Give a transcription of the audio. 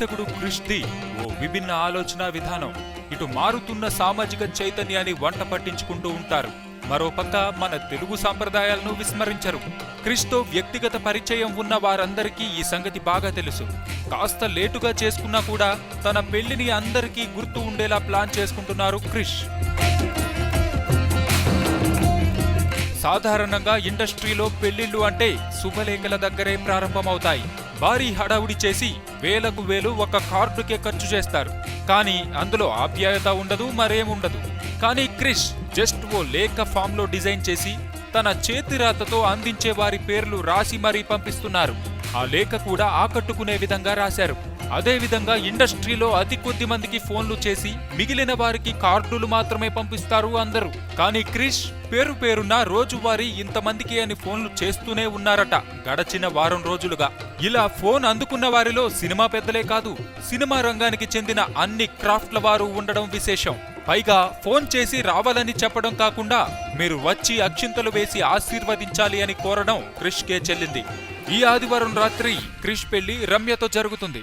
దర్శకుడు క్రిష్ ది ఓ విభిన్న ఆలోచన విధానం. ఇటు మారుతున్న సామాజిక చైతన్యాన్ని వంట పట్టించుకుంటూ ఉంటారు, మరోపక్క మన తెలుగు సాంప్రదాయాలను విస్మరించరు. క్రిష్ తో వ్యక్తిగత పరిచయం ఉన్న వారందరికీ ఈ సంగతి బాగా తెలుసు. కాస్త లేటుగా చేసుకున్నా కూడా తన పెళ్లిని అందరికీ గుర్తు ఉండేలా ప్లాన్ చేసుకుంటున్నారు క్రిష్. సాధారణంగా ఇండస్ట్రీలో పెళ్లిళ్లు అంటే శుభలేఖల దగ్గరే ప్రారంభమవుతాయి. భారీ హడావుడి చేసి వేలకు వేలు ఒక కార్డుకే ఖర్చు చేస్తారు. కానీ అందులో ఆప్యాయత ఉండదు, మరేముండదు. కానీ క్రిష్ జస్ట్ ఓ లేఖ ఫామ్ లో డిజైన్ చేసి తన చేతిరాతతో అందించే వారి పేర్లు రాసి మరీ పంపిస్తున్నారు. ఆ లేఖ కూడా ఆకట్టుకునే విధంగా రాశారు. అదే విధంగా ఇండస్ట్రీలో అతి కొద్ది మందికి ఫోన్లు చేసి మిగిలిన వారికి కార్డులు మాత్రమే పంపిస్తారు అందరూ. కానీ క్రిష్ పేరు పేరున రోజువారీ ఇంతమందికి అని ఫోన్లు చేస్తూనే ఉన్నారట గడచిన వారం రోజులుగా. ఇలా ఫోన్ అందుకున్న వారిలో సినిమా పెద్దలే కాదు, సినిమా రంగానికి చెందిన అన్ని క్రాఫ్ట్ల వారు ఉండడం విశేషం. పైగా ఫోన్ చేసి రావాలని చెప్పడం కాకుండా మీరు వచ్చి అక్షింతలు వేసి ఆశీర్వదించాలి అని కోరడం క్రిష్కే చెల్లింది. ఈ ఆదివారం రాత్రి క్రిష్ పెళ్లి రమ్యతో జరుగుతుంది.